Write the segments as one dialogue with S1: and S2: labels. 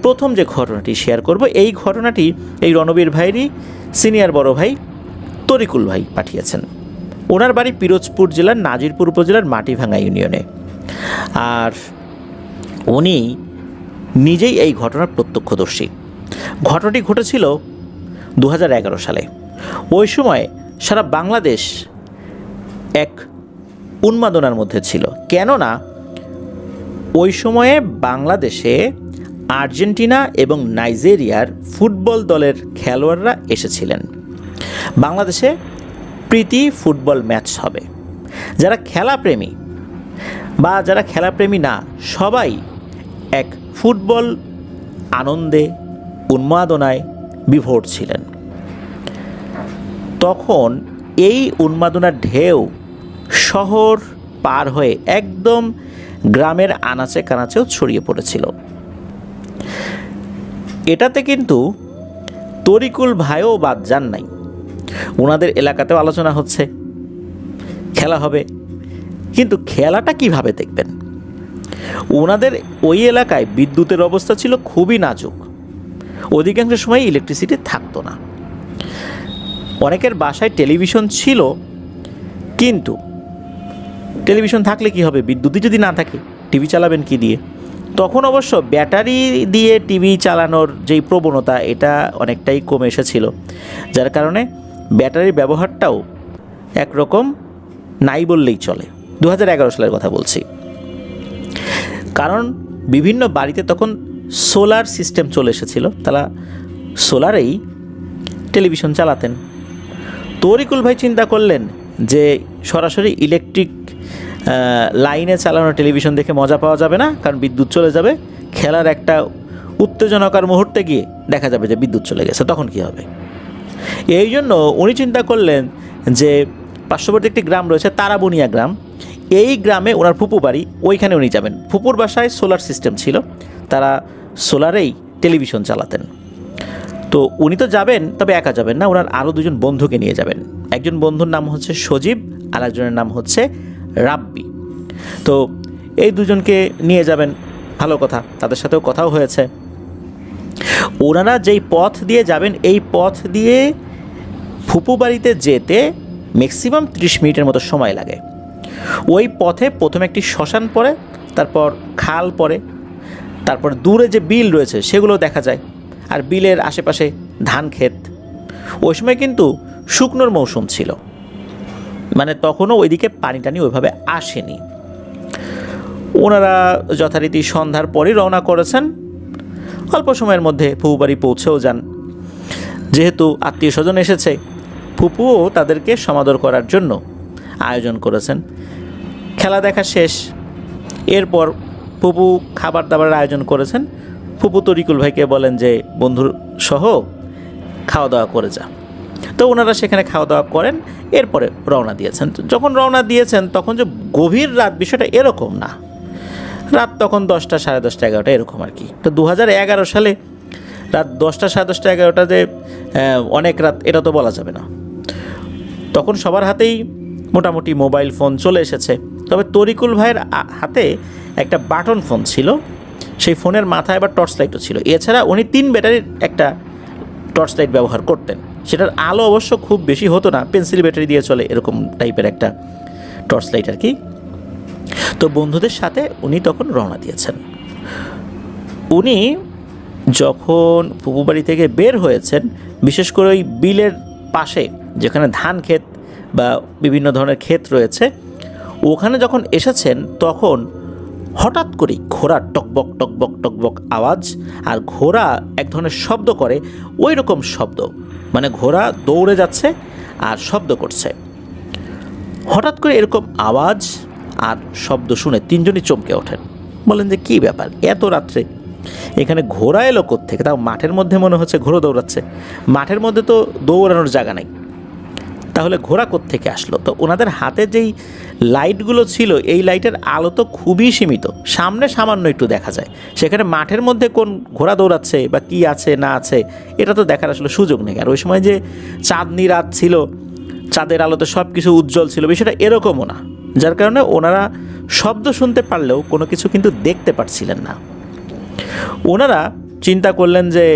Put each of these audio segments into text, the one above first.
S1: প্রথম যে ঘটনাটি শেয়ার করব, এই ঘটনাটি এই রণবীর ভাইয়েরই সিনিয়র বড় ভাই তরিকুল ভাই পাঠিয়েছেন। ওনার বাড়ি পিরোজপুর জেলার নাজিরপুর উপজেলার মাটিভাঙ্গা ইউনিয়নে, আর উনি নিজেই এই ঘটনার প্রত্যক্ষদর্শী। ঘটনাটি ঘটেছিল 2011 সালে। ওই সময় সারা বাংলাদেশ এক উন্মাদনার মধ্যে ছিল, কেননা ওই সময়ে বাংলাদেশে আর্জেন্টিনা এবং নাইজেরিয়ার ফুটবল দলের খেলোয়াড়রা এসেছিলেন। বাংলাদেশে প্রীতি ফুটবল ম্যাচ হবে। যারা খেলাপ্রেমী বা যারা খেলাপ্রেমী না, সবাই এক ফুটবল আনন্দে উন্মাদনায় বিভোর ছিলেন। তখন এই উন্মাদনার ঢেউ শহর পার হয়ে একদম গ্রামের আনাচে কানাচেও ছড়িয়ে পড়েছিল। এটাতে কিন্তু তরিকুল ভাইও বাদ যান নাই। ওনাদের এলাকাতেও আলোচনা হচ্ছে, খেলা হবে, কিন্তু খেলাটা কিভাবে দেখবেন? ওনাদের ওই এলাকায় বিদ্যুতের অবস্থা ছিল খুবই নাজুক, অধিকাংশ সময় ইলেকট্রিসিটি থাকতো না। অনেকের বাসায় টেলিভিশন ছিল, কিন্তু টেলিভিশন থাকলে কি হবে, বিদ্যুৎই যদি না থাকে টিভি চালাবেন কি দিয়ে? তখন অবশ্য ব্যাটারি দিয়ে টিভি চালানোর যেই প্রবণতা, এটা অনেকটাই কমে এসেছিল, যার কারণে ব্যাটারির ব্যবহারটাও একরকম নাই বললেই চলে। 2011 সালের কথা বলছি, কারণ বিভিন্ন বাড়িতে তখন সোলার সিস্টেম চলে এসেছিল, তারা সোলারেই টেলিভিশন চালাতেন। তরিকুল ভাই চিন্তা করলেন যে সরাসরি ইলেকট্রিক লাইনে চালানো টেলিভিশন দেখে মজা পাওয়া যাবে না, কারণ বিদ্যুৎ চলে যাবে। খেলার একটা উত্তেজনকার মুহূর্তে গিয়ে দেখা যাবে যে বিদ্যুৎ চলে গেছে, তখন কি হবে? এই জন্য উনি চিন্তা করলেন যে পার্শ্ববর্তী একটি গ্রাম রয়েছে, তারাবুনিয়া গ্রাম, এই গ্রামে ওনার ফুপু বাড়ি, ওইখানে উনি যাবেন। ফুপুর বাসায় সোলার সিস্টেম ছিল, তারা সোলারেই টেলিভিশন চালাতেন। তো উনি তো যাবেন, তবে একা যাবেন না, ওনার আরও দুজন বন্ধুকে নিয়ে যাবেন। একজন বন্ধুর নাম হচ্ছে সজীব, আর একজনের নাম হচ্ছে রাব্বি। তো এই দুজনকে নিয়ে যাবেন, ভালো কথা, তাদের সাথেও কথাও হয়েছে। ওনারা যেই পথ দিয়ে যাবেন, এই পথ দিয়ে ফুপু বাড়িতে যেতে ম্যাক্সিমাম 30 মিনিটের মতো সময় লাগে। ওই পথে প্রথমে একটি শ্মশান পড়ে, তারপর খাল পড়ে, তারপর দূরে যে বিল রয়েছে সেগুলো দেখা যায়, আর বিলের আশেপাশে ধান ক্ষেত। ওই সময় কিন্তু শুকনোর মৌসুম ছিল, মানে তখনও ওইদিকে পানি টানি ওইভাবে আসেনি। ওনারা যথারীতি সন্ধ্যার পরই রওনা করেছেন। অল্প সময়ের মধ্যে ফুপু বাড়ি পৌঁছেও যান। যেহেতু আত্মীয় স্বজন এসেছে, ফুপুও তাদেরকে সমাদর করার জন্য আয়োজন করেছেন। খেলা দেখা শেষ, এরপর ফুপু খাবার দাবারের আয়োজন করেছেন। ফুপু তরিকুল ভাইকে বলেন যে বন্ধুর সহ খাওয়া দাওয়া করে যা। তো ওনারা সেখানে খাওয়া দাওয়া করেন, এরপরে রওনা দিয়েছেন। যখন রওনা দিয়েছেন তখন যে গভীর রাত, বিষয়টা এরকম না। রাত তখন 10টা, 10:30, 11টা এরকম আর কি। তো 2011 সালে রাত 10টা, 10:30, 11টা যে অনেক রাত, এটা তো বলা যাবে না। তখন সবার হাতেই মোটামুটি মোবাইল ফোন চলে এসেছে। তবে তরিকুল ভাইয়ের হাতে একটা বাটন ফোন ছিল, সেই ফোনের মাথায় আবার টর্চ লাইটও ছিল। এছাড়া উনি 3 ব্যাটারির একটা টর্চ লাইট ব্যবহার করতেন। সেটার আলো অবশ্য খুব বেশি হতো না, পেন্সিল ব্যাটারি দিয়ে চলে এরকম টাইপের একটা টর্চ লাইট আর কি। তো বন্ধুদের সাথে উনি তখন রওনা দিয়েছেন। উনি যখন ফুপু বাড়ি থেকে বের হয়েছেন, বিশেষ করে ওই বিলের পাশে যেখানে ধান ক্ষেত বা বিভিন্ন ধরনের ক্ষেত রয়েছে, ওখানে যখন এসেছেন তখন হঠাৎ করেই ঘোড়ার টকবক টকবক টকবক আওয়াজ, আর ঘোড়া এক ধরনের শব্দ করে, ওই রকম শব্দ, মানে ঘোড়া দৌড়ে যাচ্ছে আর শব্দ করছে। হঠাৎ করে এরকম আওয়াজ আর শব্দ শুনে 3জনই চমকে ওঠেন, বলেন যে কী ব্যাপার, এত রাত্রে এখানে ঘোড়া এলো কোত্থেকে? তাও মাঠের মধ্যে মনে হচ্ছে ঘোড়া দৌড়াচ্ছে, মাঠের মধ্যে তো দৌড়ানোর জায়গা নাই, তাহলে ঘোড়া কোত্থেকে আসলো? তো ওনাদের হাতে যেই লাইটগুলো ছিল, এই লাইটের আলো তো খুবই সীমিত, সামনে সামান্য একটু দেখা যায়, সেখানে মাঠের মধ্যে কোন ঘোড়া দৌড়াচ্ছে বা কী আছে না আছে এটা তো দেখার আসলে সুযোগ নেই। আর ওই সময় যে চাঁদনি রাত ছিল, চাঁদের আলোতে সব কিছু উজ্জ্বল ছিল, বিষয়টা এরকমও না, যার কারণে ওনারা শব্দ শুনতে পারলেও কোনো কিছু কিন্তু দেখতে পারছিলেন না। ওনারা চিন্তা করলেন যে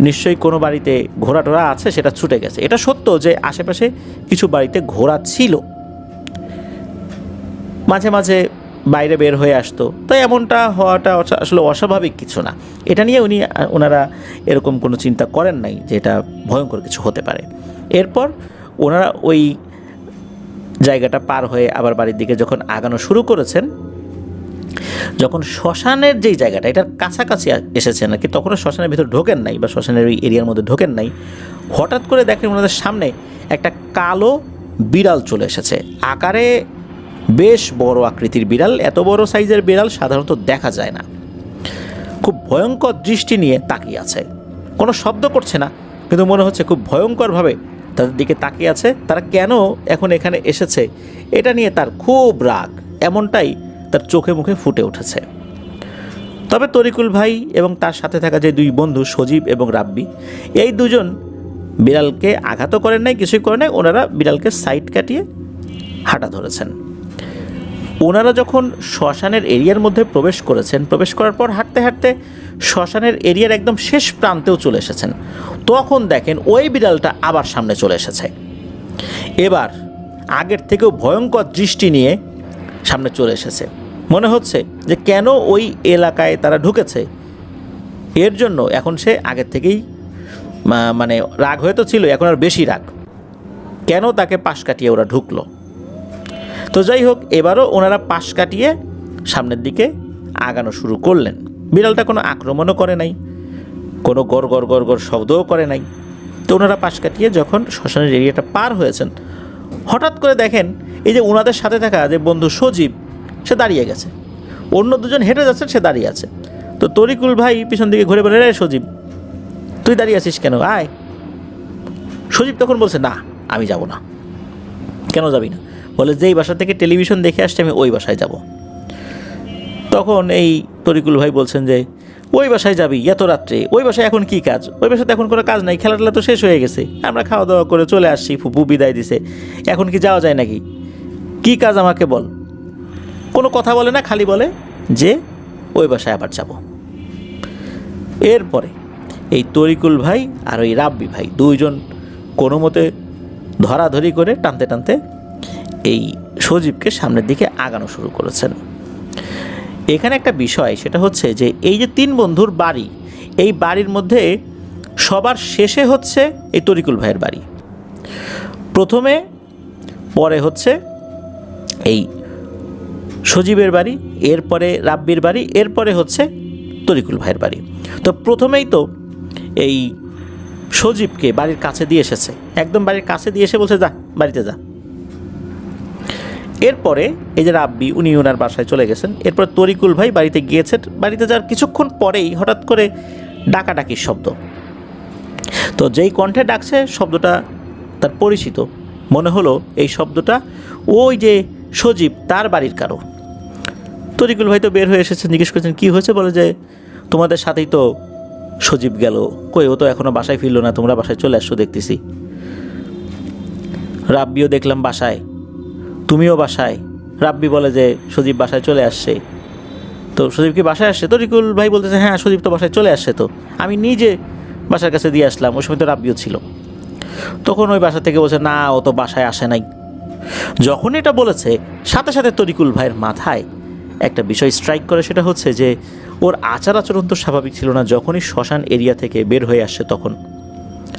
S1: নিশ্চয়ই কোনো বাড়িতে ঘোড়া টোড়া আছে, সেটা ছুটে গেছে। এটা সত্য যে আশেপাশে কিছু বাড়িতে ঘোড়া ছিল, মাঝে মাঝে বাইরে বের হয়ে আসতো, তো এমনটা হওয়াটা আসলে অস্বাভাবিক কিছু না। এটা নিয়ে ওনারা এরকম কোনো চিন্তা করেন নাই যে এটা ভয়ঙ্কর কিছু হতে পারে। এরপর ওনারা ওই জায়গাটা পার হয়ে আবার বাড়ির দিকে যখন আগানো শুরু করেছেন, যখন শ্মশানের যেই জায়গাটা এটার কাছাকাছি এসেছেন আর কি, তখনও শ্মশানের ভিতর ঢোকেন নাই বা শ্মশানের ওই এরিয়ার মধ্যে ঢোকেন নাই, হঠাৎ করে দেখেন ওনাদের সামনে একটা কালো বিড়াল চলে এসেছে। আকারে বেশ বড় আকৃতির বিড়াল, এত বড় সাইজের বিড়াল সাধারণত দেখা যায় না। খুব ভয়ঙ্কর দৃষ্টি নিয়ে তাকিয়ে আছে, কোনো শব্দ করছে না, কিন্তু মনে হচ্ছে খুব ভয়ঙ্করভাবে তাদের দিকে তাকিয়ে আছে। তারা কেন এখন এখানে এসেছে এটা নিয়ে তার খুব রাগ, এমনটাই তার চোখে মুখে ফুটে উঠেছে। তবে তরিকুল ভাই এবং তার সাথে থাকা যে দুই বন্ধু সজীব এবং রাব্বি, এই দুজন বিড়ালকে আঘাতও করেন নাই, কিছুই করেন নাই। ওনারা বিড়ালকে সাইড কাটিয়ে হাঁটা ধরেছেন। ওনারা যখন শ্মশানের এরিয়ার মধ্যে প্রবেশ করেছেন, প্রবেশ করার পর হাঁটতে হাঁটতে শ্মশানের এরিয়ার একদম শেষ প্রান্তেও চলে এসেছেন, তখন দেখেন ওই বিড়ালটা আবার সামনে চলে এসেছে। এবার আগের থেকেও ভয়ঙ্কর দৃষ্টি নিয়ে সামনে চলে এসেছে। মনে হচ্ছে যে কেন ওই এলাকায় তারা ঢুকেছে, এর জন্য এখন সে আগের থেকেই মানে রাগ হয়তো ছিল, এখন আর বেশি রাগ, কেন তাকে পাশ কাটিয়ে ওরা ঢুকলো। তো যাই হোক, এবারও ওনারা পাশ কাটিয়ে সামনের দিকে আগানো শুরু করলেন। বিড়ালটা কোনো আক্রমণও করে নাই, কোনো গড় গড় গড় গড় শব্দও করে নাই। তো ওনারা পাশ কাটিয়ে যখন শ্মশানের এরিয়াটা পার হয়েছেন, হঠাৎ করে দেখেন এই যে ওনাদের সাথে থাকা যে বন্ধু সজীব, সে দাঁড়িয়ে গেছে। অন্য দুজন হেঁটে যাচ্ছেন, সে দাঁড়িয়ে আছে। তো তরিকুল ভাই পিছন দিকে ঘুরে বলে, রে সজীব, তুই দাঁড়িয়ে আছিস কেন, আয়। সজীব তখন বলছে, না আমি যাব না। কেন যাবি না? বলে, যেই বাসা থেকে টেলিভিশন দেখে আসছে আমি ওই বাসায় যাব। তখন এই তরিকুল ভাই বলছেন যে, ওই বাসায় যাবি এত রাত্রে? ওই বাসায় এখন কি কাজ? ওই বাসাতে এখন কোনো কাজ নাই, খেলাধুলা তো শেষ হয়ে গেছে, আমরা খাওয়া দাওয়া করে চলে আসছি, ফুপু বিদায় দিছে, এখন কি যাওয়া যায় নাকি? কি কাজ আমাকে বল। কোনো কথা বলে না, খালি বলে যে ওই বাসায় আবার যাব। এরপরে এই তরিকুল ভাই আর ওই রাব্বি ভাই দুইজন কোনো মতে ধরাধরি করে টানতে টানতে এই সজীবকে সামনের দিকে আগানো শুরু করেছেন। এখানে একটা বিষয়, সেটা হচ্ছে যে এই যে তিন বন্ধুর বাড়ি, এই বাড়ির মধ্যে সবার শেষে হচ্ছে এই তরিকুল ভাইয়ের বাড়ি, প্রথমে, পরে হচ্ছে এই সজীবের বাড়ি, এরপরে রাব্বির বাড়ি, এরপরে হচ্ছে তরিকুল ভাইয়ের বাড়ি। তো প্রথমেই তো এই সজীবকে বাড়ির কাছে দিয়ে এসেছে, একদম বাড়ির কাছে দিয়ে এসে বলছে, যা বাড়িতে যা। এরপরে এই যে রাব্বি, উনি ওনার বাসায় চলে গেছেন। এরপর তরিকুল ভাই বাড়িতে গিয়েছেন। বাড়িতে যাওয়ার কিছুক্ষণ পরেই হঠাৎ করে ডাকাডাকির শব্দ। তো যেই কণ্ঠে ডাকছে, শব্দটা তার পরিচিত মনে হলো। এই শব্দটা ওই যে সজীব তার বাড়ির কারো। তরিকুল ভাই তো বের হয়ে এসেছেন, জিজ্ঞেস করেছেন কী হয়েছে। বলে যে, তোমাদের সাথেই তো সজীব গেল, কই ও তো এখনও বাসায় ফিরলো না, তোমরা বাসায় চলে আসছো দেখতেছি। রাব্বিও দেখলাম বাসায়, তুমিও বাসায়। রাব্বি বলে যে সজীব বাসায় চলে আসছে। তো সজীব কি বাসায় আসছে? তরিকুল ভাই বলতেছে, হ্যাঁ সজীব তো বাসায় চলে আসছে, তো আমি নিজে বাসার কাছে দিয়ে আসলাম, ওই সময় তো রাব্বিও ছিল। তখন ওই বাসা থেকে বলছে, না ও তো বাসায় আসে নাই। যখন এটা বলেছে, সাথে সাথে তরিকুল ভাইয়ের মাথায় একটা বিষয় স্ট্রাইক করে, সেটা হচ্ছে যে ওর আচার আচরণ তো স্বাভাবিক ছিল না। যখনই শ্মশান এরিয়া থেকে বের হয়ে আসছে, তখন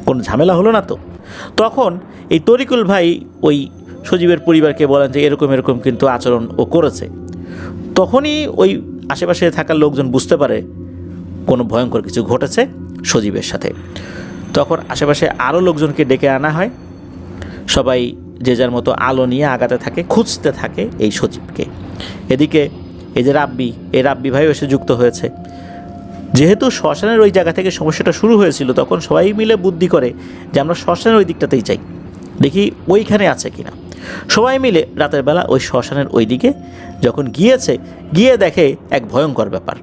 S1: কোনো ঝামেলা হলো না তো? তখন এই তরিকুল ভাই ওই সজীবের পরিবারকে বলেন যে এরকম এরকম কিন্তু আচরণ ও করেছে। তখনই ওই আশেপাশে থাকা লোকজন বুঝতে পারে কোনো ভয়ঙ্কর কিছু ঘটেছে সজীবের সাথে। তখন আশেপাশে আরও লোকজনকে ডেকে আনা হয়। সবাই যে যার মতো আলো নিয়ে আগাতে থাকে, খুঁজতে থাকে এই সজীবকে। এদিকে এই যে রাব্বি, এই রাব্বি ভাইও এসে যুক্ত হয়েছে। যেহেতু শ্মশানের ওই জায়গা থেকে সমস্যাটা শুরু হয়েছিল, তখন সবাই মিলে বুদ্ধি করে যে আমরা শ্মশানের ওই দিকটাতেই যাই, দেখি ওইখানে আছে কিনা। সবাই মিলে রাতের বেলা ওই শ্মশানের ওই দিকে যখন গিয়েছে, গিয়ে দেখে এক ভয়ঙ্কর ব্যাপার।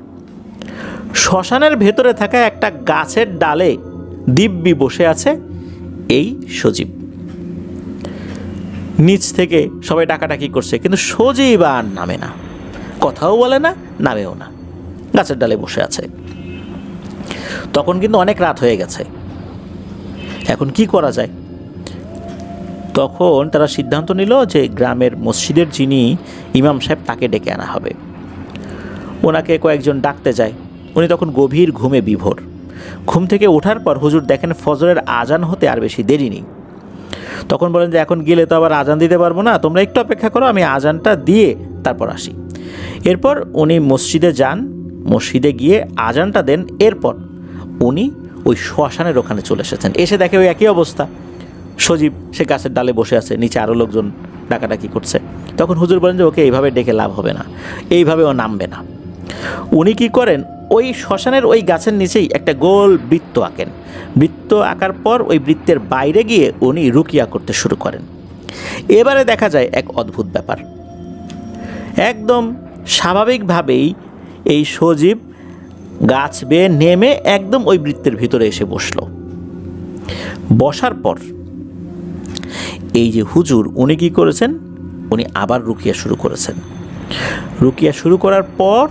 S1: শ্মশানের ভেতরে থাকা একটা গাছের ডালে দিব্যি বসে আছে এই সজীব। নিচ থেকে সবাই ডাকাডাকি করছে, কিন্তু সজীব আর নামে না, কথাও বলে না, নামেও না, গাছের ডালে বসে আছে। তখন কিন্তু অনেক রাত হয়ে গেছে। এখন কি করা যায়? তখন তারা সিদ্ধান্ত নিল যে গ্রামের মসজিদের যিনি ইমাম সাহেব তাকে ডেকে আনা হবে। ওনাকে কয়েকজন ডাকতে যায়। উনি তখন গভীর ঘুমে বিভোর। ঘুম থেকে ওঠার পর হুজুর দেখেন ফজরের আজান হতে আর বেশি দেরি নেই। তখন বলেন যে এখন গেলে তো আবার আজান দিতে পারবো না, তোমরা একটু অপেক্ষা করো, আমি আজানটা দিয়ে তারপর আসি। এরপর উনি মসজিদে যান, মসজিদে গিয়ে আজানটা দেন। এরপর উনি ওই শ্মশানের ওখানে চলে এসেছেন। এসে দেখে ওই একই অবস্থা, সজীব সে গাছের ডালে বসে আছে, নিচে আরও লোকজন ডাকাডাকি করছে। তখন হুজুর বলেন যে ওকে এইভাবে ডেকে লাভ হবে না, এইভাবে ও নামবে না। উনি কি করেন, ওই শ্মশানের ওই গাছের নিচেই একটা গোল বৃত্ত আঁকেন। বৃত্ত আঁকার পর ওই বৃত্তের বাইরে গিয়ে উনি রুকিয়া করতে শুরু করেন। এবারে দেখা যায় এক অদ্ভুত ব্যাপার। একদম স্বাভাবিকভাবেই এই সজীব গাছ বেয়ে নেমে একদম ওই বৃত্তের ভিতরে এসে বসল। বসার পর এই যে হুজুর উনি কি করেছেন, উনি আবার রুকিয়া শুরু করেছেন। রুকিয়া শুরু করার পর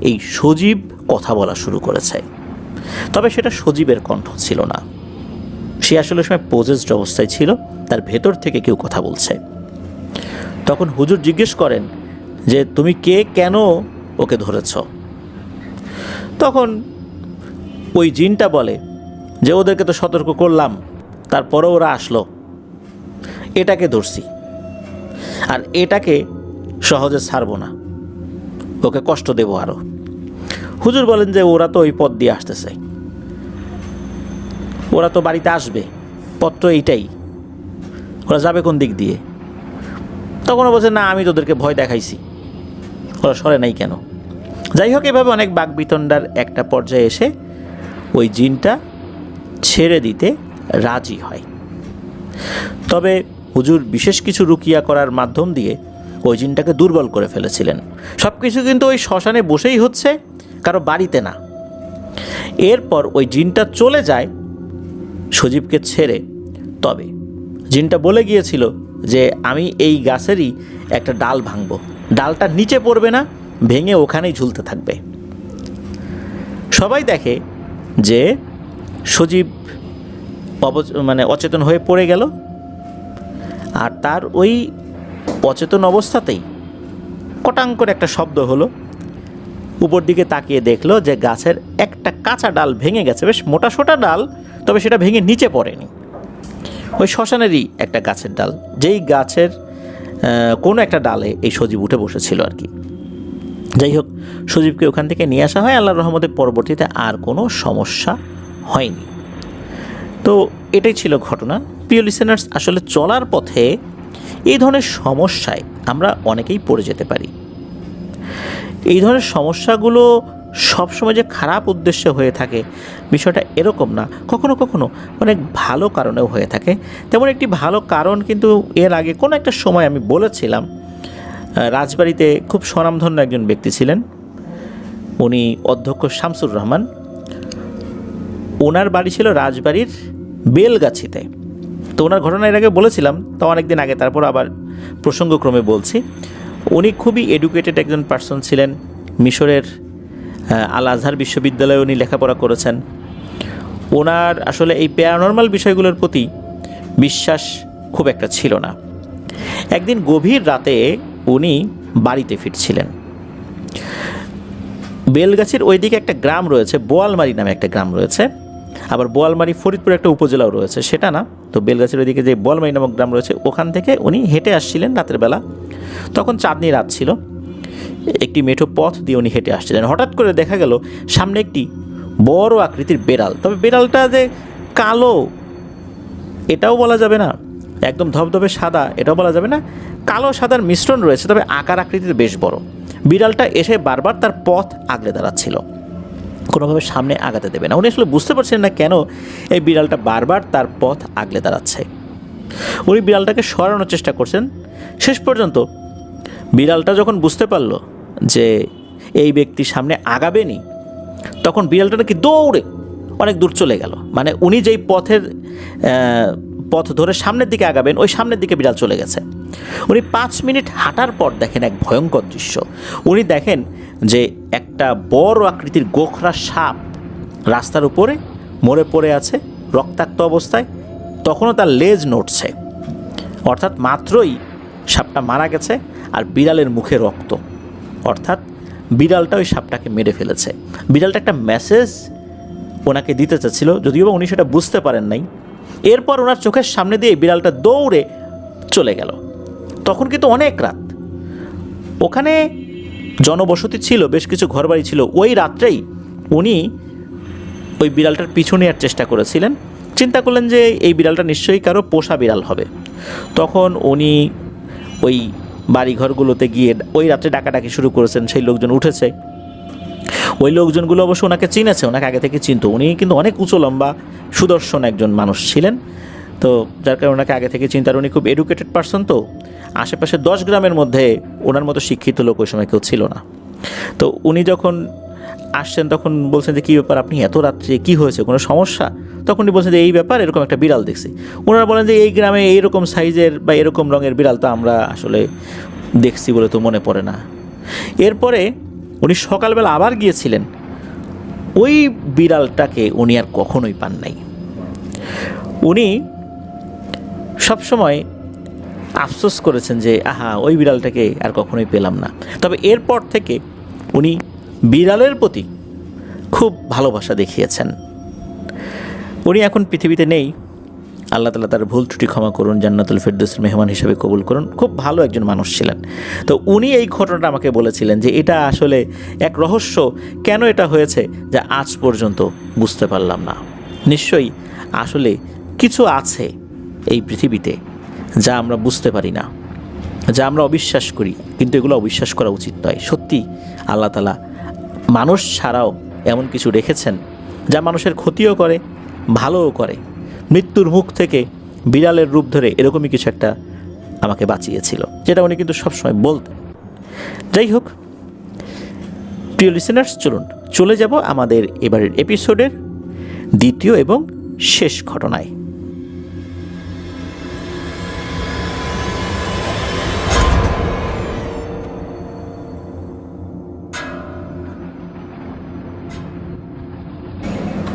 S1: এই সজীব কথা বলা শুরু করেছে। তবে সেটা সজীবের কণ্ঠ ছিল না, সে আসলে সময় পোজেসড অবস্থায় ছিল, তার ভেতর থেকে কেউ কথা বলছে। তখন হুজুর জিজ্ঞেস করেন যে তুমি কে, কেন ওকে ধরেছ? তখন ওই জিনটা বলে যে ওদেরকে তো সতর্ক করলাম, তারপরও ওরা আসলো, এটাকে ধরছি, আর এটাকে সহজে ছাড়বো না, ওকে কষ্ট দেব আরও। হুজুর বলেন যে ওরা তো ওই পথ দিয়ে আসতেছে, ওরা তো বাড়িতে আসবে, পথ তো এইটাই, ওরা যাবে কোন দিক দিয়ে? তখন বলছে না আমি তোদেরকে ভয় দেখাইছি, ওরা সরে নাই কেন? যাই হোক, এভাবে অনেক বাকবিতণ্ডার একটা পর্যায়ে এসে ওই জিনটা ছেড়ে দিতে রাজি হয়। তবে হুজুর বিশেষ কিছু রুকিয়া করার মাধ্যম দিয়ে ওই জিনটাকে দুর্বল করে ফেলেছিলেন। সব কিছু কিন্তু ওই শ্মশানে বসেই হচ্ছে, কারো বাড়িতে না। এরপর ওই জিনটা চলে যায় সজীবকে ছেড়ে। তবে জিনটা বলে গিয়েছিল যে আমি এই গাছেরই একটা ডাল ভাঙব, ডালটা নিচে পড়বে না, ভেঙে ওখানেই ঝুলতে থাকবে। সবাই দেখে যে সজীব অচেতন হয়ে পড়ে গেল, আর তার ওই অচেতন অবস্থাতেই কটাং করে একটা শব্দ হলো। উপর দিকে তাকিয়ে দেখলো যে গাছের একটা কাঁচা ডাল ভেঙে গেছে, বেশ মোটা সোটা ডাল, তবে সেটা ভেঙে নিচে পড়েনি। ওই শ্মশানেরই একটা গাছের ডাল, যেই গাছের কোনো একটা ডালে এই সজীব উঠে বসেছিল আর কি। যাই হোক, সজীবকে ওখান থেকে নিয়ে আসা হয়। আল্লাহর রহমতে পরবর্তীতে আর কোনো সমস্যা হয়নি। তো এটাই ছিল ঘটনা। প্রিয় লিসেনার্স, আসলে চলার পথে এই ধরনের সমস্যায় আমরা অনেকেই পড়ে যেতে পারি। এই ধরনের সমস্যাগুলো সবসময় যে খারাপ উদ্দেশ্যে হয়ে থাকে বিষয়টা এরকম না, কখনো কখনো অনেক ভালো কারণেও হয়ে থাকে। তেমন একটি ভালো কারণ কিন্তু এর আগে কোনো একটা সময় আমি বলেছিলাম। রাজবাড়িতে খুব স্বনামধন্য একজন ব্যক্তি ছিলেন, উনি অধ্যক্ষ শামসুর রহমান। ওনার বাড়ি ছিল রাজবাড়ির বেলগাছিতে। তো ওনার ঘটনা এর আগে বলেছিলাম, তো অনেক দিন আগে, তারপর আবার প্রসঙ্গক্রমে বলছি। উনি খুবই এডুকেটেড একজন পার্সন ছিলেন। মিশরের আল আজহার বিশ্ববিদ্যালয়ে উনি লেখাপড়া করেছেন। ওনার আসলে এই প্যারানর্মাল বিষয়গুলোর প্রতি বিশ্বাস খুব একটা ছিল না। একদিন গভীর রাতে উনি বাড়িতে ফিরছিলেন। বেলগাছির ওইদিকে একটা গ্রাম রয়েছে, বোয়ালমারি নামে একটা গ্রাম রয়েছে। আবার বোয়ালমারি ফরিদপুর একটা উপজেলাও রয়েছে, সেটা না। তো বেলগাছির ওইদিকে যে বোয়ালমারি নামক গ্রাম রয়েছে, ওখান থেকে উনি হেঁটে আসছিলেন রাতের বেলা। তখন চাঁদনি রাত ছিল। একটি মেঠো পথ দিয়ে উনি হেঁটে আসছিলেন। হঠাৎ করে দেখা গেল সামনে একটি বড় আকৃতির বেড়াল। তবে বেড়ালটা যে কালো এটাও বলা যাবে না, একদম ধবধবে সাদা এটাও বলা যাবে না, কালো সাদার মিশ্রণ রয়েছে, তবে আকার আকৃতির বেশ বড়। বিড়ালটা এসে বারবার তার পথ আগলে দাঁড়াচ্ছিল, কোনোভাবে সামনে আগাতে দেবে না। উনি আসলে বুঝতে পারছেন না কেন এই বিড়ালটা বারবার তার পথ আগলে দাঁড়াচ্ছে। উনি বিড়ালটাকে সরানোর চেষ্টা করছেন। শেষ পর্যন্ত বিড়ালটা যখন বুঝতে পারলো যে এই ব্যক্তি সামনে আগাবেনি, তখন বিড়ালটা নাকি দৌড়ে অনেক দূর চলে গেল। মানে উনি যেই পথ ধরে সামনের দিকে আগাবেন, ওই সামনের দিকে বিড়াল চলে গেছে। উনি 5 মিনিট হাঁটার পর দেখেন এক ভয়ঙ্কর দৃশ্য। উনি দেখেন যে একটা বড় আকৃতির গোখরা সাপ রাস্তার উপরে মরে পড়ে আছে রক্তাক্ত অবস্থায়, তখনও তার লেজ নড়ছে, অর্থাৎ মাত্রই সাপটা মারা গেছে, আর বিড়ালের মুখে রক্ত, অর্থাৎ বিড়ালটা ওই সাপটাকে মেরে ফেলেছে। বিড়ালটা একটা মেসেজ ওনাকে দিতে চাচ্ছিল, যদিও বা উনি সেটা বুঝতে পারেন নাই। এরপর ওনার চোখের সামনে দিয়ে বিড়ালটা দৌড়ে চলে গেল। তখন কিন্তু অনেক রাত, ওখানে জনবসতি ছিল, বেশ কিছু ঘরবাড়ি ছিল। ওই রাত্রেই উনি ওই বিড়ালটার পিছু নেওয়ার চেষ্টা করেছিলেন। চিন্তা করলেন যে এই বিড়ালটা নিশ্চয়ই কারো পোষা বিড়াল হবে। তখন উনি ওই বাড়িঘরগুলোতে গিয়ে ওই রাত্রে ডাকাডাকি শুরু করেছেন। সেই লোকজন উঠেছে, ওই লোকজনগুলো অবশ্য ওনাকে চিনেছে, ওনাকে আগে থেকে চিনতো। উনি কিন্তু অনেক উঁচু লম্বা সুদর্শন একজন মানুষ ছিলেন, তো যার কারণে ওনাকে আগে থেকে চিন্তা। আর উনি খুব এডুকেটেড পারসন, তো আশেপাশে 10 গ্রামের মধ্যে ওনার মতো শিক্ষিত লোক ওই সময় কেউ ছিল না। তো উনি যখন আসছেন তখন বলছেন যে কী ব্যাপার, আপনি এত রাত্রে কী হয়েছে, কোনো সমস্যা? তখন উনি বলছেন যে এই ব্যাপার, এরকম একটা বিড়াল দেখছি। ওনারা বলেন যে এই গ্রামে এইরকম সাইজের বা এরকম রঙের বিড়াল তো আমরা আসলে দেখছি বলে তো মনে পড়ে না। এরপরে উনি সকালবেলা আবার গিয়েছিলেন, ওই বিড়ালটাকে উনি আর কখনোই পান নাই। উনি সবসময় আফসোস করেছেন যে আহা, ওই বিড়ালটাকে আর কখনোই পেলাম না। তবে এরপর থেকে উনি বিড়ালের প্রতি খুব ভালোবাসা দেখিয়েছেন। উনি এখন পৃথিবীতে নেই, আল্লাহ তাআলা তার ভুল ত্রুটি ক্ষমা করুন, জান্নাতুল ফেরদৌসের মেহমান হিসেবে কবুল করুন। খুব ভালো একজন মানুষ ছিলেন। তো উনি এই ঘটনাটা আমাকে বলেছিলেন যে এটা আসলে এক রহস্য, কেন এটা হয়েছে যা আজ পর্যন্ত বুঝতে পারলাম না। নিশ্চয়ই আসলে কিছু আছে এই পৃথিবীতে যা আমরা বুঝতে পারি না, যা আমরা অবিশ্বাস করি, কিন্তু এগুলো অবিশ্বাস করা উচিত নয়। সত্যি আল্লাহ তাআলা মানুষ ছাড়াও এমন কিছু রেখেছেন যা মানুষের ক্ষতিও করে, ভালোও করে। মৃত্যুর মুখ থেকে বিড়ালের রূপ ধরে এরকমই কিছু একটা আমাকে বাঁচিয়েছিল, যেটা উনি কিন্তু সবসময় বলতেন। যাই হোক, প্রিয় লিসেনার্স, চলুন চলে যাব আমাদের এবারের এপিসোডের দ্বিতীয় এবং শেষ ঘটনায়।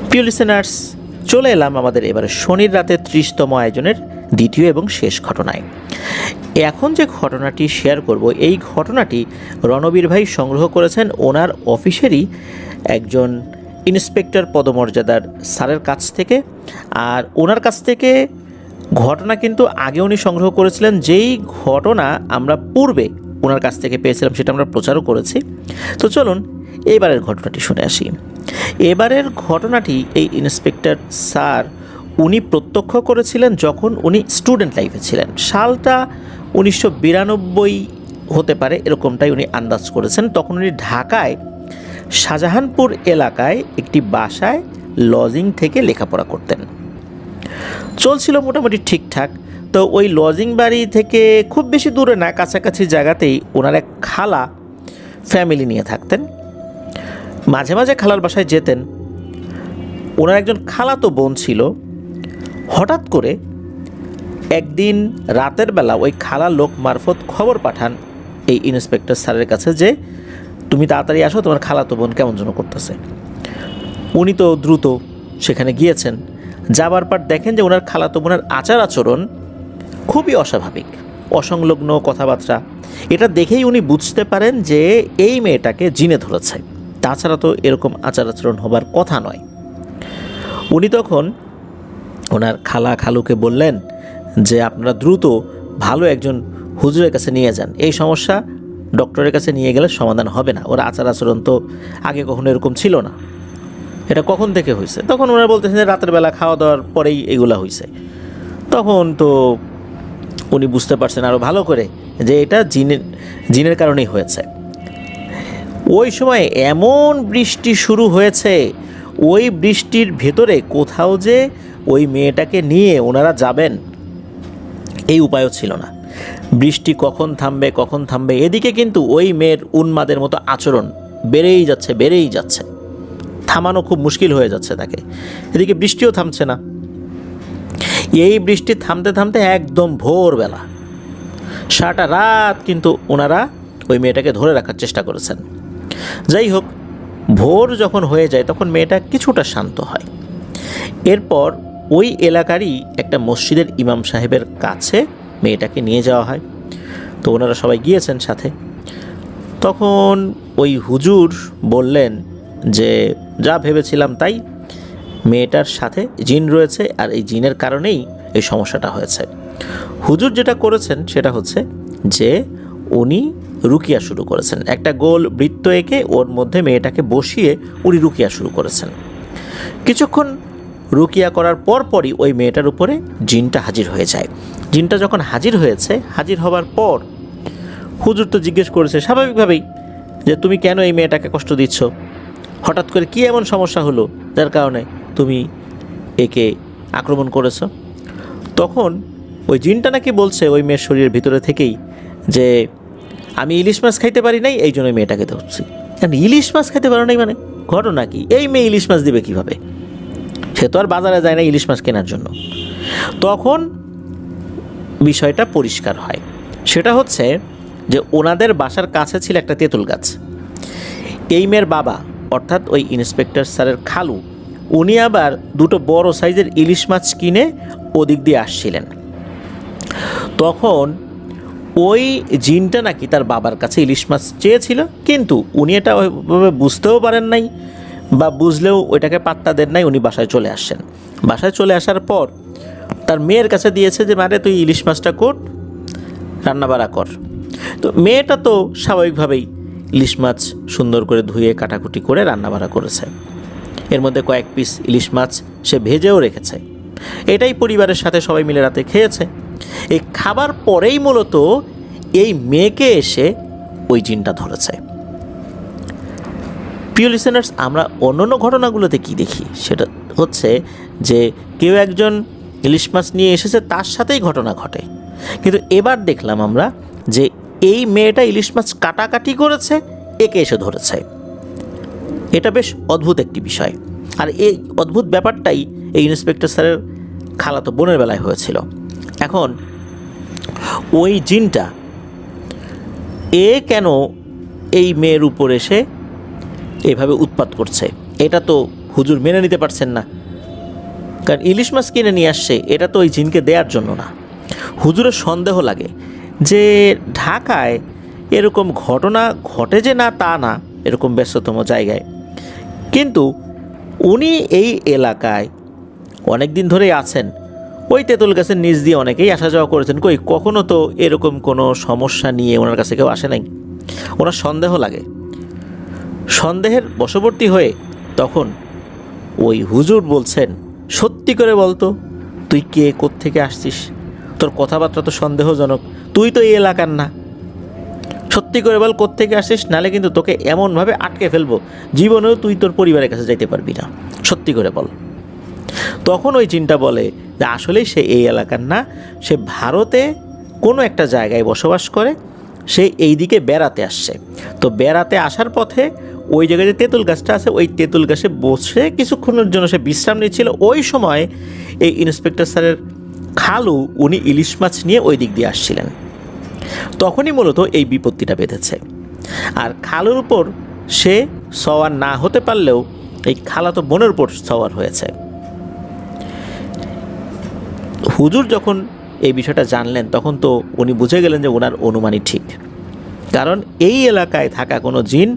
S1: প্রিয় লিসেনার্স, চলে এলাম আমাদের এবারে শনির রাতে 30তম আয়োজনের দ্বিতীয় এবং শেষ ঘটনায়। এখন যে ঘটনাটি শেয়ার করব, এই ঘটনাটি রণবীর ভাই সংগ্রহ করেছেন ওনার অফিসেরই একজন ইন্সপেক্টর পদমর্যাদার স্যারের কাছ থেকে। আর ওনার কাছ থেকে ঘটনা কিন্তু আগে উনি সংগ্রহ করেছিলেন, যেই ঘটনা আমরা পূর্বে ওনার কাছ থেকে পেয়েছিলাম সেটা আমরা প্রচারও করেছি। তো চলুন এবারের ঘটনাটি শুনে আসি। এবারের ঘটনাটি এই ইন্সপেক্টর স্যার উনি প্রত্যক্ষ করেছিলেন যখন উনি স্টুডেন্ট লাইফে ছিলেন। সালটা 1992 হতে পারে, এরকমটাই উনি আন্দাজ করেছেন। তখন উনি ঢাকায় শাহজাহানপুর এলাকায় একটি বাসায় লজিং থেকে লেখাপড়া করতেন। চলছিল মোটামুটি ঠিকঠাক। তো ওই লজিং বাড়ি থেকে খুব বেশি দূরে না, কাছাকাছি জায়গাতেই ওনার এক খালা ফ্যামিলি নিয়ে থাকতেন। মাঝে মাঝে খালার বাসায় যেতেন। ওনার একজন খালাতো বোন ছিল। হঠাৎ করে একদিন রাতের বেলা ওই খালা লোক মারফত খবর পাঠান এই ইন্সপেক্টর স্যারের কাছে যে তুমি তাড়াতাড়ি আসো, তোমার খালাতো বোন কেমন যেন করতেছে। উনি তো দ্রুত সেখানে গিয়েছেন। যাবার পর দেখেন যে ওনার খালাতো বোনের আচার আচরণ খুবই অস্বাভাবিক, অসংলগ্ন কথাবার্তা। এটা দেখেই উনি বুঝতে পারেন যে এই মেয়েটাকে জিনে ধরেছে, তাছাড়া তো এরকম আচার আচরণ হবার কথা নয়। উনি তখন ওনার খালুকে বললেন যে আপনারা দ্রুত ভালো একজন হুজুরের কাছে নিয়ে যান, এই সমস্যা ডক্টরের কাছে নিয়ে গেলে সমাধান হবে না। ওর আচার আচরণ তো আগে কখনো এরকম ছিল না, এটা কখন থেকে হয়েছে? তখন ওনারা বলতেছেন যে রাতের বেলা খাওয়া দাওয়ার পরেই এগুলা হয়েছে। তখন তো উনি বুঝতে পারছেন আরও ভালো করে যে এটা জিনের কারণেই হয়েছে। ওই সময় এমন বৃষ্টি শুরু হয়েছে, ওই বৃষ্টির ভেতরে কোথাও যে ওই মেয়েটাকে নিয়ে ওনারা যাবেন এই উপায়ও ছিল না। বৃষ্টি কখন থামবে, এদিকে কিন্তু ওই মেয়ের উন্মাদের মতো আচরণ বেড়েই যাচ্ছে, থামানো খুব মুশকিল হয়ে যাচ্ছে তাকে। এদিকে বৃষ্টিও থামছে না। এই বৃষ্টি থামতে থামতে একদম ভোরবেলা, সারাটা রাত কিন্তু ওনারা ওই মেয়েটাকে ধরে রাখার চেষ্টা করেছেন। যাই হোক, ভোর যখন হয়ে যায় তখন মেয়েটা কিছুটা শান্ত হয়। এরপর ওই এলাকারই একটা মসজিদের ইমাম সাহেবের কাছে মেয়েটাকে নিয়ে যাওয়া হয়। তো ওনারা সবাই গিয়েছেন সাথে। তখন ওই হুজুর বললেন যে যা ভেবেছিলাম তাই, মেয়েটার সাথে জিন রয়েছে আর এই জিনের কারণেই এই সমস্যাটা হয়েছে। হুজুর যেটা করেছেন সেটা হচ্ছে যে উনি রুকিয়া শুরু করেছেন, একটা গোল বৃত্ত এঁকে ওর মধ্যে মেয়েটাকে বসিয়ে উনি রুকিয়া শুরু করেছেন। কিছুক্ষণ রুকিয়া করার পরপরই ওই মেয়েটার উপরে জিনটা হাজির হয়ে যায়। জিনটা যখন হাজির হয়েছে, হাজির হবার পর হুজুর তো জিজ্ঞেস করেছে স্বাভাবিকভাবেই যে তুমি কেন এই মেয়েটাকে কষ্ট দিচ্ছ, হঠাৎ করে কী এমন সমস্যা হলো যার কারণে তুমি একে আক্রমণ করেছো। তখন ওই জিনটা নাকি বলছে ওই মেয়ের শরীরের ভিতরে থেকেই যে আমি ইলিশ মাছ খাইতে পারি নাই, এই জন্য মেয়েটাকে ধরছি। কারণ ইলিশ মাছ খাইতে পারো নাই মানে ঘটনা কি? এই মেয়ে ইলিশ মাছ দিবে কিভাবে? সে তো আর বাজারে যায় না ইলিশ মাছ কেনার জন্য। তখন বিষয়টা পরিষ্কার হয়। সেটা হচ্ছে যে ওনাদের বাসার কাছে ছিল একটা তেঁতুল গাছ। এই মেয়ের বাবা অর্থাৎ ওই ইন্সপেক্টর স্যারের খালু, উনি আবার দুটো বড় সাইজের ইলিশ মাছ কিনে ওদিক দিয়ে আসছিলেন। তখন ওই জিনটা নাকি তার বাবার কাছে ইলিশ মাছ চেয়েছিল, কিন্তু উনি এটা ওইভাবে বুঝতেও পারেন নাই, বা বুঝলেও ওইটাকে পাত্তা দেন নাই। উনি বাসায় চলে আসছেন। বাসায় চলে আসার পর তার মেয়ের কাছে দিয়েছে যে মারে তুই ইলিশ মাছটা কর, রান্নাবাড়া কর। তো মেয়েটা তো স্বাভাবিকভাবেই ইলিশ মাছ সুন্দর করে ধুয়ে কাটাকুটি করে রান্নাবাড়া করেছে। এর মধ্যে কয়েক পিস ইলিশ মাছ সে ভেজেও রেখেছে। এটাই পরিবারের সাথে সবাই মিলে রাতে খেয়েছে। এই খাবার পরেই মূলত এই মেয়েকে এসে ওই জিনটা ধরেছে। প্রিয় লিসেনার্স, আমরা অন্যান্য ঘটনাগুলোতে কি দেখি সেটা হচ্ছে যে কেউ একজন ইলিশ মাছ নিয়ে এসেছে, তার সাথেই ঘটনা ঘটে। কিন্তু এবার দেখলাম আমরা যে এই মেয়েটা ইলিশ মাছ কাটাকাটি করেছে, একে এসে ধরেছে। এটা বেশ অদ্ভুত একটি বিষয়। আর এই অদ্ভুত ব্যাপারটাই এই ইন্সপেক্টর স্যারের খালাতো বোনের বেলায় হয়েছিল। এখন ওই জিনটা কেন এই মেয়ের উপর এসে এভাবে উৎপাত করছে, এটা তো হুজুর মেনে নিতে পারছেন না। কারণ ইলিশ মাছ কিনে নিয়ে আসছে, এটা তো ওই জিনকে দেওয়ার জন্য না। হুজুরের সন্দেহ লাগে যে ঢাকায় এরকম ঘটনা ঘটে যে না তা না, এরকম ব্যস্ততম জায়গায়, কিন্তু উনি এই এলাকায় অনেক দিন ধরেই আছেন। ওই তেঁতুল গাছের নিচ দিয়ে অনেকেই আসা যাওয়া করেছেন, কই কখনো তো এরকম কোনো সমস্যা নিয়ে ওনার কাছে কেউ আসে নাই। ওনার সন্দেহ লাগে। সন্দেহের বশবর্তী হয়ে তখন ওই হুজুর বলছেন, সত্যি করে বলতো তুই কে, কোত্থেকে আসছিস? তোর কথাবার্তা তো সন্দেহজনক, তুই তো এই এলাকার না। সত্যি করে বল কোত্থেকে আসছিস, নালে কিন্তু তোকে এমনভাবে আটকে ফেলবো, জীবনেও তুই তোর পরিবারের কাছে যাইতে পারবি না। সত্যি করে বল। তখন ওই জিনটা বলে যে আসলেই সে এই এলাকার না, সে ভারতে কোনো একটা জায়গায় বসবাস করে, সে এই দিকে বেড়াতে আসছে। তো বেড়াতে আসার পথে ওই জায়গায় যে তেঁতুল গাছটা আছে, ওই তেঁতুল গাছে বসে কিছুক্ষণের জন্য সে বিশ্রাম নিচ্ছিল। ওই সময় এই ইন্সপেক্টর স্যারের খালু উনি ইলিশ মাছ নিয়ে ওই দিক দিয়ে আসছিলেন। তখনই মূলত এই বিপত্তিটা বেঁধেছে। আর খালুর উপর সে সওয়ার না হতে পারলেও এই খালাতো বোনের উপর সওয়ার হয়েছে। হুজুর যখন এই বিষয়টা জানলেন তখন তো উনি বুঝে গেলেন যে ওনার অনুমানই ঠিক। কারণ এই এলাকায় থাকা কোনো জিন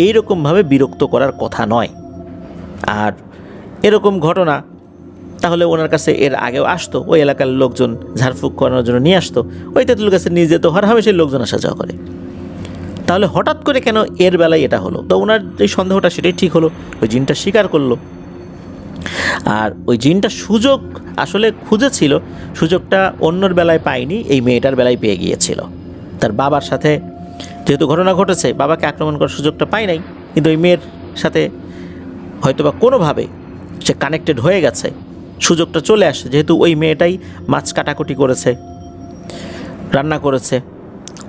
S1: এইরকমভাবে বিরক্ত করার কথা নয়। আর এরকম ঘটনা তাহলে ওনার কাছে এর আগেও আসতো, ওই এলাকার লোকজন ঝাড়ফুঁক করানোর জন্য নিয়ে আসতো। ওই তেঁতুল গাছের নিচে তো হরহামেশাই লোকজন আসা যাওয়া করে। তাহলে হঠাৎ করে কেন এর বেলায় এটা হলো? তো ওনার যে সন্দেহটা সেটাই ঠিক হলো, ওই জিনটা স্বীকার করলো। আর ওই জিনটা সুযোগ আসলে খুঁজেছিল, সুযোগটা অন্যর বেলায় পায়নি, এই মেয়েটার বেলায় পেয়ে গিয়েছিল। তার বাবার সাথে যেহেতু ঘটনা ঘটেছে, বাবাকে আক্রমণ করার সুযোগটা পায় নাই, কিন্তু ওই মেয়ের সাথে হয়তোবা কোনোভাবে সে কানেক্টেড হয়ে গেছে, সুযোগটা চলে আসে। যেহেতু ওই মেয়েটাই মাছ কাটাকুটি করেছে, রান্না করেছে,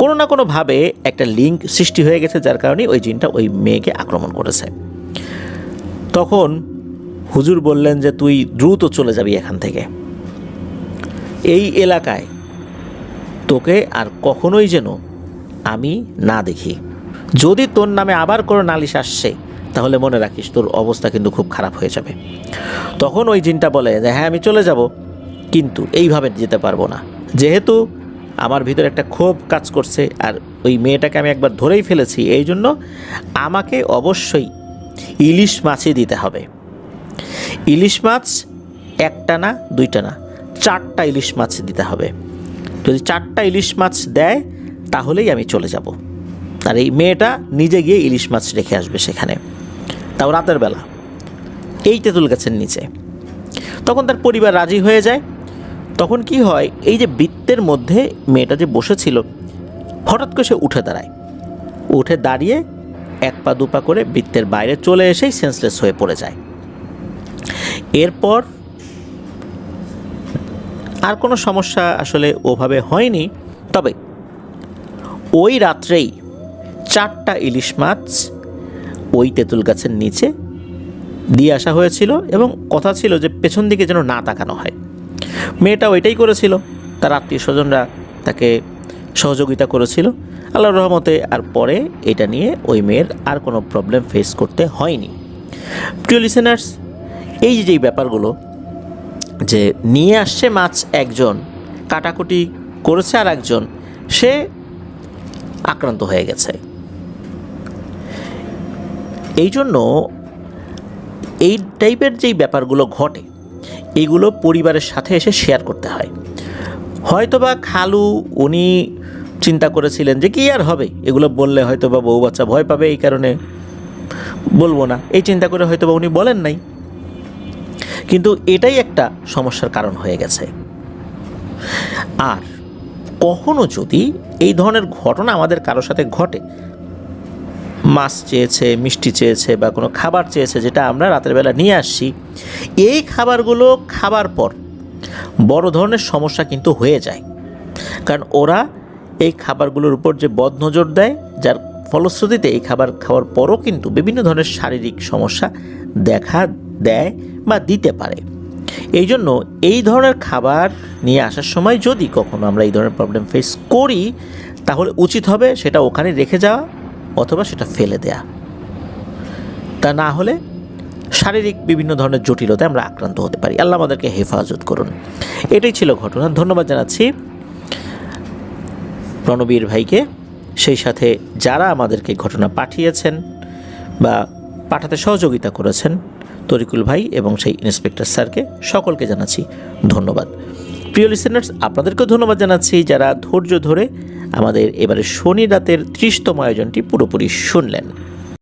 S1: কোনো না কোনোভাবে একটা লিঙ্ক সৃষ্টি হয়ে গেছে, যার কারণে ওই জিনটা ওই মেয়েকে আক্রমণ করেছে। তখন হুজুর বললেন যে তুই দ্রুত চলে যাবি এখান থেকে, এই এলাকায় তোকে আর কখনোই যেন আমি না দেখি। যদি তোর নামে আবার কোনো নালিশ আসছে তাহলে মনে রাখিস তোর অবস্থা কিন্তু খুব খারাপ হয়ে যাবে। তখন ওই জিনটা বলে যে হ্যাঁ আমি চলে যাব, কিন্তু এইভাবে যেতে পারবো না, যেহেতু আমার ভিতরে একটা ক্ষোভ কাজ করছে আর ওই মেয়েটাকে আমি একবার ধরেই ফেলেছি, এই জন্য আমাকে অবশ্যই ইলিশ মাছই দিতে হবে। ইলিশ মাছ একটা না, দুইটা না, 4টা ইলিশ মাছ দিতে হবে। যদি 4টা ইলিশ মাছ দেয় তাহলেই আমি চলে যাব। আর এই মেয়েটা নিজে গিয়ে ইলিশ মাছ রেখে আসবে সেখানে, তাও রাতের বেলা, এই তেঁতুল গাছের নিচে। তখন তার পরিবার রাজি হয়ে যায়। তখন কি হয়, এই যে বৃত্তের মধ্যে মেয়েটা যে বসেছিল, হঠাৎ করে সে উঠে দাঁড়ায়, উঠে দাঁড়িয়ে 1 পা 2 পা করে বৃত্তের বাইরে চলে এসেই সেন্সলেস হয়ে পড়ে যায়। এরপর আর কোনো সমস্যা আসলে ওভাবে হয়নি, তবে ওই রাত্রেই 4টা ইলিশ মাছ ওই তেঁতুল গাছের নিচে দিয়ে আসা হয়েছিল এবং কথা ছিল যে পেছন দিকে যেন না তাকানো হয়। মেয়েটা ওইটাই করেছিল, তার আত্মীয় স্বজনরা তাকে সহযোগিতা করেছিল। আল্লাহর রহমতে আর পরে এটা নিয়ে ওই মেয়ের আর কোনো প্রবলেম ফেস করতে হয়নি। প্রিয় লিসেনার্স, এই যে ব্যাপারগুলো, যে নিয়ে আসছে মাছ একজন, কাটাকুটি করেছে আর একজন, সে আক্রান্ত হয়ে গেছে। এই জন্য এই টাইপের যেই ব্যাপারগুলো ঘটে, এগুলো পরিবারের সাথে এসে শেয়ার করতে হয়। হয়তোবা খালু উনি চিন্তা করেছিলেন যে কি আর হবে, এগুলো বললে হয়তোবা বউ বাচ্চা ভয় পাবে, এই কারণে বলবো না, এই চিন্তা করে হয়তোবা উনি বলেন নাই। কিন্তু এটাই একটা সমস্যার কারণ হয়ে গেছে। আর কখনো যদি এই ধরনের ঘটনা আমাদের কারোর সাথে ঘটে, মাছ চেয়েছে, মিষ্টি চেয়েছে বা কোনো খাবার চেয়েছে যেটা আমরা রাতের বেলা নিয়ে আসছি, এই খাবারগুলো খাবার পর বড় ধরনের সমস্যা কিন্তু হয়ে যায়। কারণ ওরা এই খাবারগুলোর উপর যে বদনজর দেয়, যার ফলশ্রুতিতে এই খাবার খাওয়ার পরও কিন্তু বিভিন্ন ধরনের শারীরিক সমস্যা দেখা দেয় বা দিতে পারে। এই জন্য এই ধরনের খাবার নিয়ে আসার সময় যদি কখনো আমরা এই ধরনের প্রবলেম ফেস করি, তাহলে উচিত হবে সেটা ওখানে রেখে যাওয়া অথবা সেটা ফেলে দেয়া। তা না হলে শারীরিক বিভিন্ন ধরনের জটিলতায় আমরা আক্রান্ত হতে পারি। আল্লাহ আমাদেরকে হেফাজত করুন। এটাই ছিল ঘটনা। ধন্যবাদ জানাচ্ছি রণবীর ভাইকে, সেই সাথে যারা আমাদেরকে ঘটনা পাঠিয়েছেন বা পাঠাতে সহযোগিতা করেছেন, তরিকুল ভাই এবং সেই ইন্সপেক্টর স্যারকে, সকলকে জানাচ্ছি ধন্যবাদ। প্রিয় লিসেনার্স, আপনাদেরকেও ধন্যবাদ জানাচ্ছি যারা ধৈর্য ধরে আমাদের এবারে শনি রাতের 30তম আয়োজনটি পুরোপুরি শুনলেন।